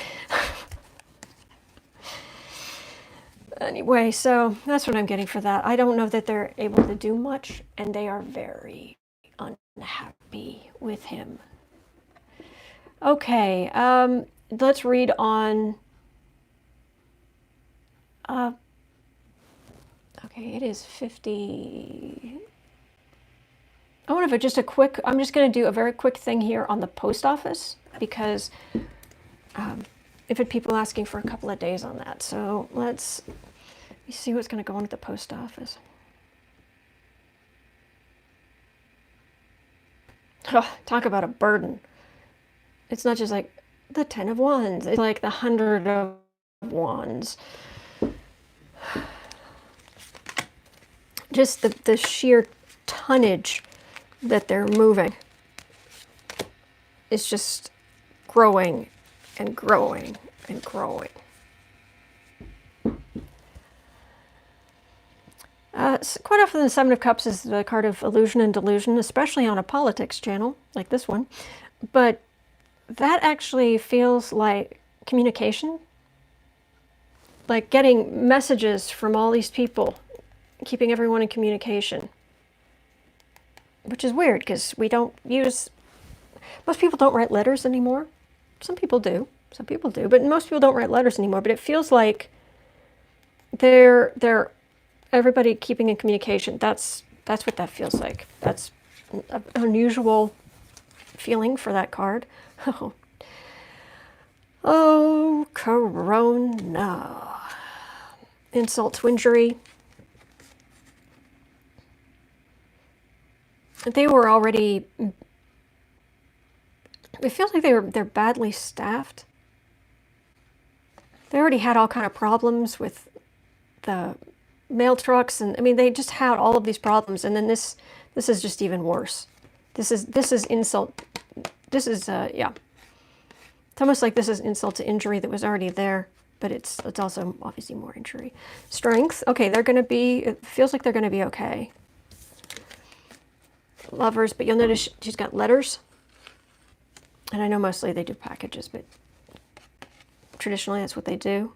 Anyway, so that's what I'm getting for that. I don't know that they're able to do much, and they are very unhappy with him. Okay, let's read on. Okay, it is 50. I want to just I'm just going to do a very quick thing here on the post office, because I've had people asking for a couple of days on that. So let me see what's going to go on at the post office. Oh, talk about a burden. It's not just like the 10 of Wands. It's like the 100 of Wands. Just the sheer tonnage that they're moving is just growing and growing and growing. Quite often the Seven of Cups is the card of illusion and delusion, especially on a politics channel like this one. But that actually feels like communication, like getting messages from all these people, keeping everyone in communication, which is weird because most people don't write letters anymore. Some people do, but most people don't write letters anymore. But it feels like they're everybody keeping in communication. That's what that feels like. That's an unusual feeling for that card. Oh, oh, Corona. Insult to injury. They were already, it feels like they're badly staffed. They already had all kind of problems with the mail trucks, and I mean they just had all of these problems, and then this is just even worse. This is insult. This is yeah. It's almost like this is insult to injury that was already there, but it's also obviously more injury. Strength. Okay, they're going to be. It feels like they're going to be okay. Lovers, but you'll notice she's got letters, and I know mostly they do packages, but traditionally that's what they do.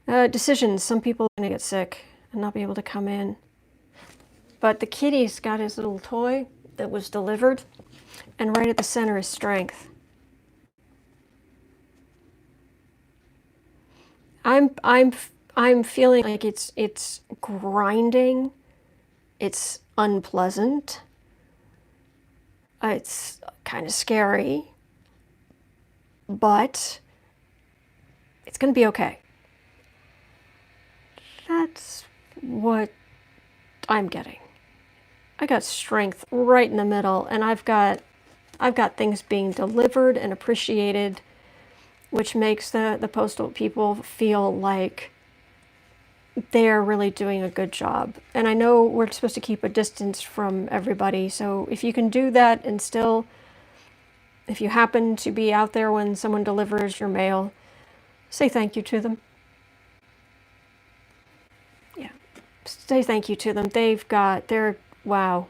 Decisions. Some people are going to get sick and not be able to come in. But the kitty's got his little toy that was delivered, and right at the center is strength. I'm feeling like it's grinding. It's unpleasant. It's kind of scary, but it's going to be okay. That's what I'm getting. I got strength right in the middle, and I've got things being delivered and appreciated, which makes the postal people feel like they're really doing a good job. And I know we're supposed to keep a distance from everybody, so if you can do that and still, if you happen to be out there when someone delivers your mail, say thank you to them. Yeah, say thank you to them. They're, wow.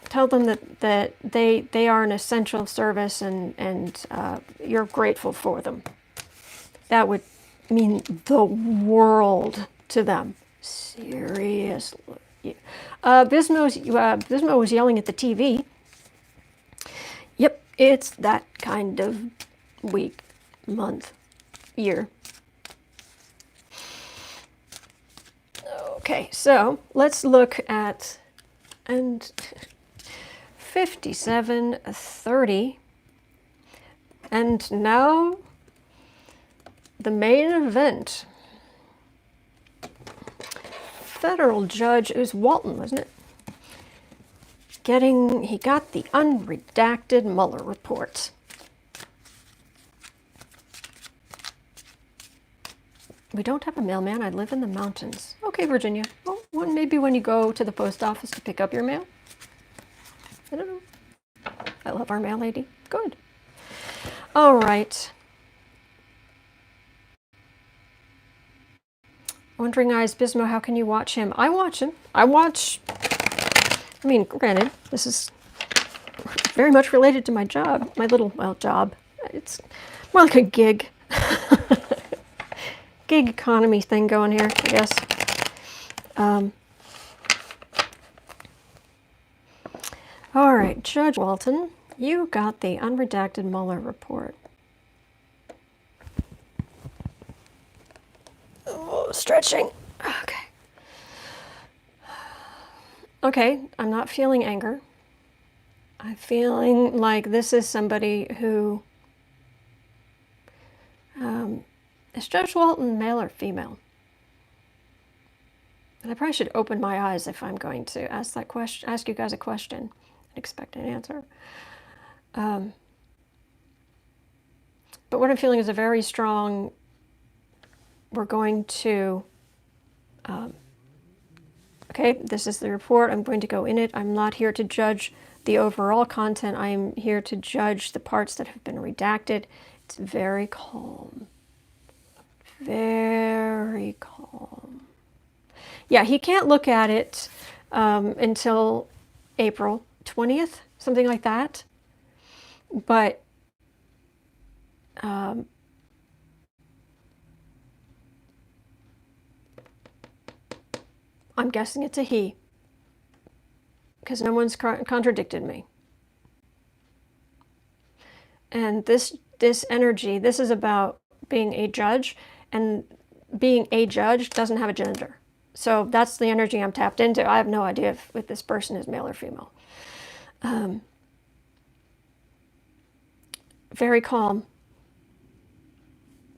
Tell them that they are an essential service, and you're grateful for them. That would mean the world to them. Seriously. Bismo was yelling at the TV. Yep, it's that kind of week, month, year. Okay, so let's look at, and 57:30, and now the main event. Federal judge, it was Walton, wasn't it? He got the unredacted Mueller report. We don't have a mailman. I live in the mountains. Okay, Virginia. Well, maybe when you go to the post office to pick up your mail. I don't know. I love our mail lady. Good. All right. Wandering Eyes, Bismo, how can you watch him? I watch him. I mean, granted, this is very much related to my job. My little, well, job. It's more like a gig. Gig economy thing going here, I guess. All right, Judge Walton, you got the unredacted Mueller report. Oh, stretching. Okay. Okay, I'm not feeling anger. I'm feeling like this is somebody who is Judge Walton male or female? And I probably should open my eyes if I'm going to ask that question, ask you guys a question and expect an answer. But what I'm feeling is a very strong, we're going to, okay, this is the report, I'm going to go in it. I'm not here to judge the overall content. I'm here to judge the parts that have been redacted. It's very calm. Very calm. Yeah, he can't look at it until April 20th, something like that. But I'm guessing it's a he, because no one's contradicted me. And this energy, this is about being a judge, and being a judge doesn't have a gender. So that's the energy I'm tapped into. I have no idea if this person is male or female. Very calm.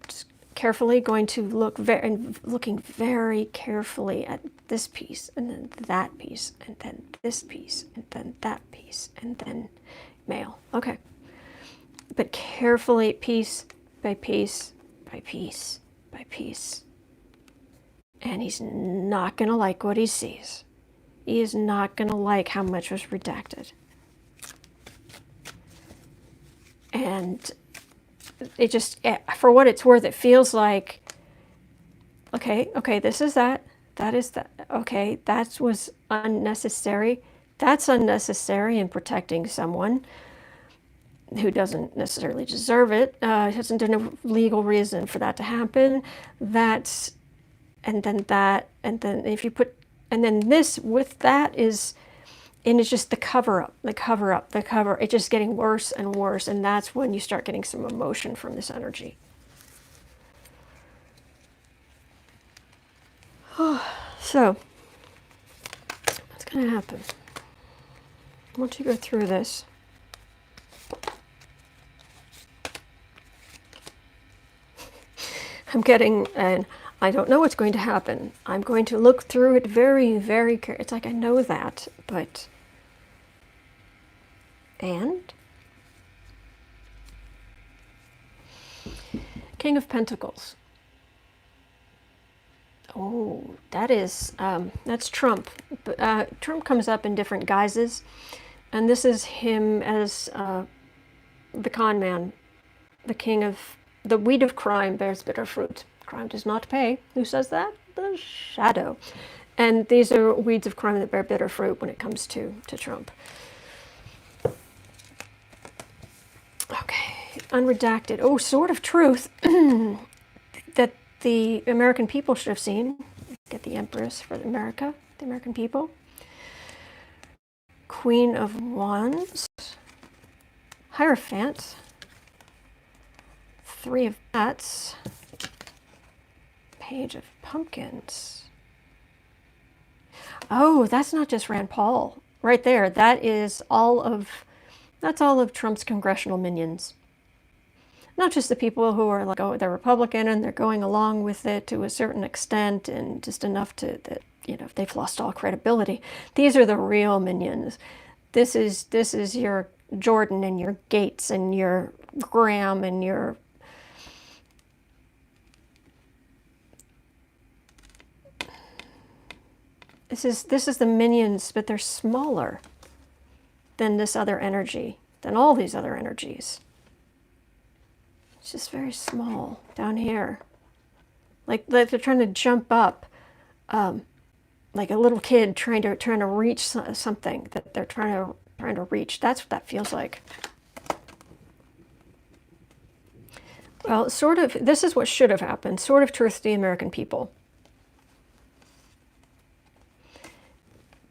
Just carefully going to looking very carefully at this piece, and then that piece, and then this piece, and then that piece, and then male. Okay. But carefully, piece by piece by piece by piece. And he's not going to like what he sees. He is not going to like how much was redacted. And it just, for what it's worth, it feels like, okay, this is that is that, okay, that was unnecessary. That's unnecessary in protecting someone who doesn't necessarily deserve it. Hasn't no legal reason for that to happen. That's, and then that, and then if you put, and then this with that is, and it's just the cover up, it's just getting worse and worse, and that's when you start getting some emotion from this energy. So, what's going to happen? Once you go through this, I'm getting an, I don't know what's going to happen. I'm going to look through it very, very carefully. It's like I know that, but... And? King of Pentacles. Oh, that is, that's Trump. Trump comes up in different guises, and this is him as the con man, the king of, the weed of crime bears bitter fruit. Crime does not pay. Who says that? The shadow. And these are weeds of crime that bear bitter fruit when it comes to Trump. Okay, unredacted. Oh, sword of truth that the American people should have seen. Get the Empress for America, the American people. Queen of Wands. Hierophant. Three of Bats. Page of Pumpkins. Oh, that's not just Rand Paul. Right there, that's all of Trump's congressional minions. Not just the people who are like, oh, they're Republican and they're going along with it to a certain extent and just enough to that, you know, they've lost all credibility. These are the real minions. This is your Jordan and your Gates and your Graham and your This is the minions, but they're smaller than this other energy, than all these other energies. It's just very small down here. Like they're trying to jump up, like a little kid trying to reach something that they're trying to reach. That's what that feels like. Well, sort of, this is what should have happened. Sword of truth to the American people.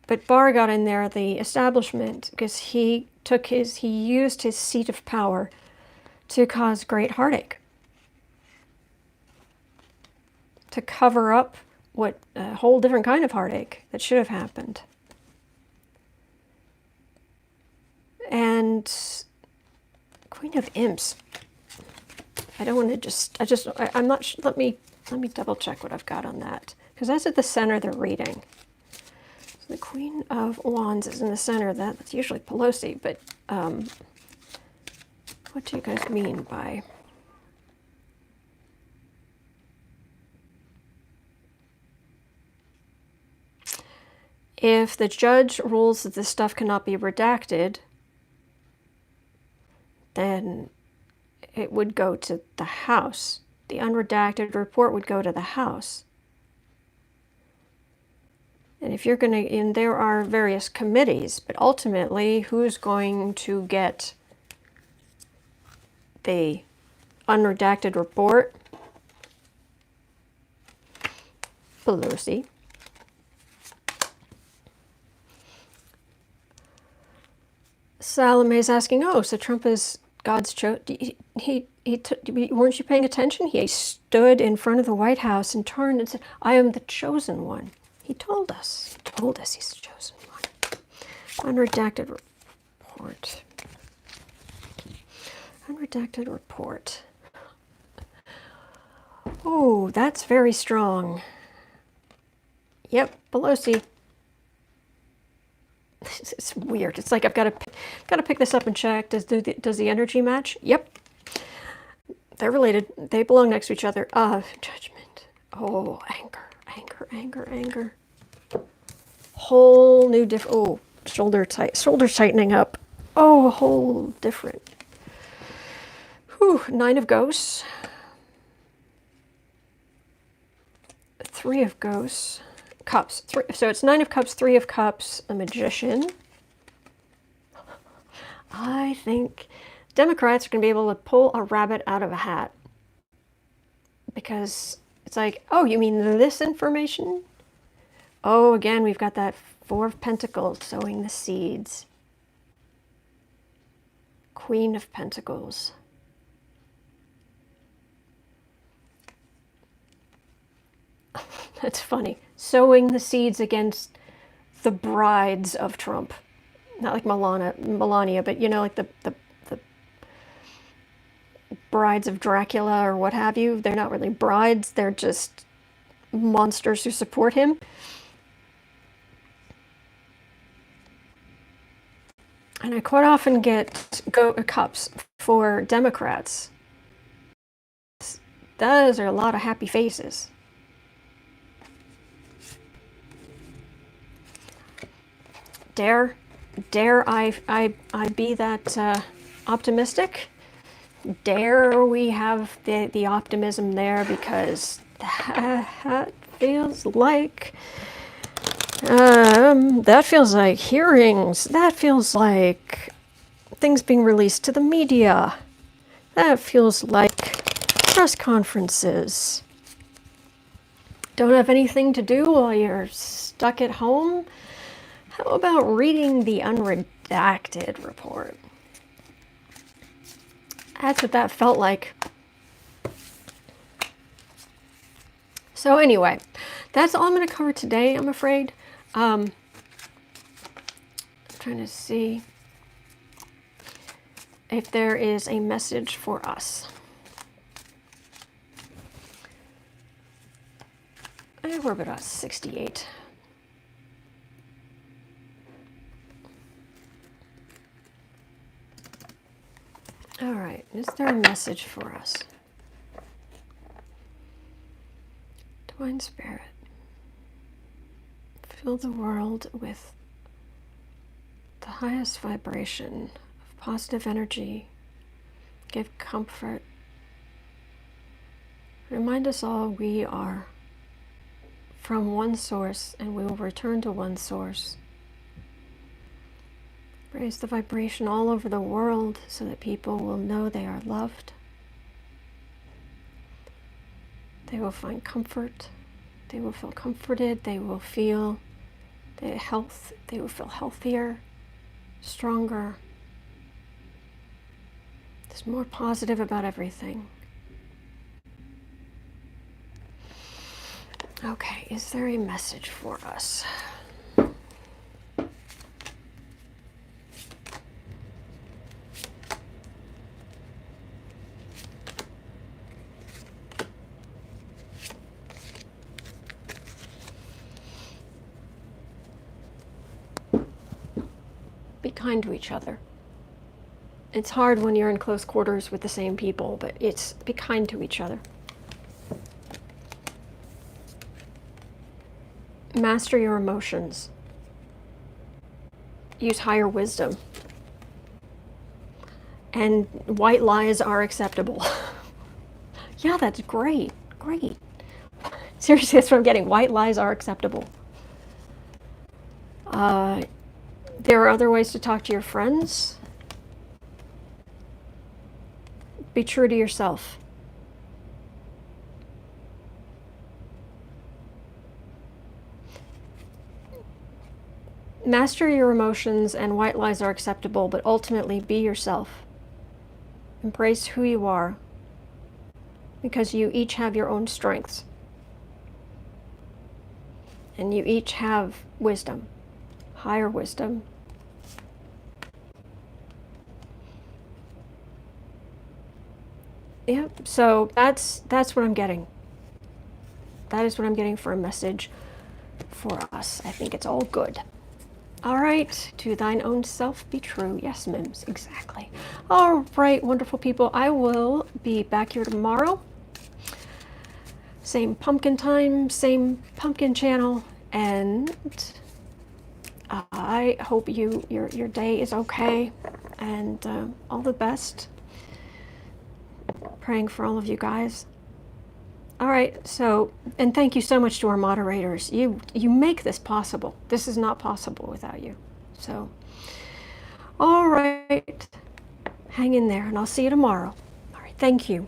But Barr got in there, the establishment, because he used his seat of power to cause great heartache. To cover up what a whole different kind of heartache that should have happened. And Queen of Imps. I don't want to I'm not, let me double check what I've got on that. Because that's at the center of the reading. The Queen of Wands is in the center of that. That's usually Pelosi, but what do you guys mean by... If the judge rules that this stuff cannot be redacted, then it would go to the House. The unredacted report would go to the House. And if you're going to, and there are various committees, but ultimately, who's going to get the unredacted report? Pelosi. Salome's asking, oh, so Trump is God's chosen. Weren't you paying attention? He stood in front of the White House and turned and said, I am the chosen one. He told us. He told us he's the chosen one. Unredacted report. Unredacted report. Oh, that's very strong. Yep, Pelosi. It's weird. It's like I've got to pick this up and check. Does the energy match? Yep. They're related. They belong next to each other. Judgment. Oh, anger. Whole new different. Oh, shoulders tightening up. Oh, a whole different. Whew, 9 of Ghosts. 3 of Ghosts. Cups. 3. So it's 9 of Cups, 3 of Cups, a Magician. I think Democrats are going to be able to pull a rabbit out of a hat. Because it's like, oh, you mean this information? Oh, again, we've got that 4 of Pentacles, sowing the seeds. Queen of Pentacles. That's funny. Sowing the seeds against the brides of Trump. Not like Melania, but you know, like the brides of Dracula or what have you. They're not really brides, they're just monsters who support him. And I quite often get cups for Democrats. Those are a lot of happy faces. Dare I be that optimistic? Dare we have the optimism there, because that feels like hearings. That feels like things being released to the media. That feels like press conferences. Don't have anything to do while you're stuck at home? How about reading the Unredacted report? That's what that felt like. So anyway, that's all I'm going to cover today, I'm afraid. I'm trying to see if there is a message for us. We're about 68. All right, is there a message for us? Divine Spirit, fill the world with the highest vibration of positive energy. Give comfort. Remind us all we are from one source and we will return to one source. Raise the vibration all over the world so that people will know they are loved. They will find comfort. They will feel comforted. They will feel their health. They will feel healthier, stronger. It's more positive about everything. Okay, is there a message for us? Be kind to each other. It's hard when you're in close quarters with the same people, but be kind to each other. Master your emotions. Use higher wisdom. And white lies are acceptable. Yeah, that's great. Great. Seriously, that's what I'm getting. White lies are acceptable. There are other ways to talk to your friends. Be true to yourself. Master your emotions, and white lies are acceptable, but ultimately be yourself. Embrace who you are, because you each have your own strengths. And you each have wisdom, higher wisdom. Yep, so that's what I'm getting. That is what I'm getting for a message for us. I think it's all good. All right, to thine own self be true. Yes, Mims, exactly. All right, wonderful people. I will be back here tomorrow. Same pumpkin time, same pumpkin channel, and I hope your day is okay, and all the best. Praying for all of you guys. All right, so, and thank you so much to our moderators. You make this possible. This is not possible without you. So, all right, hang in there, and I'll see you tomorrow. All right, thank you.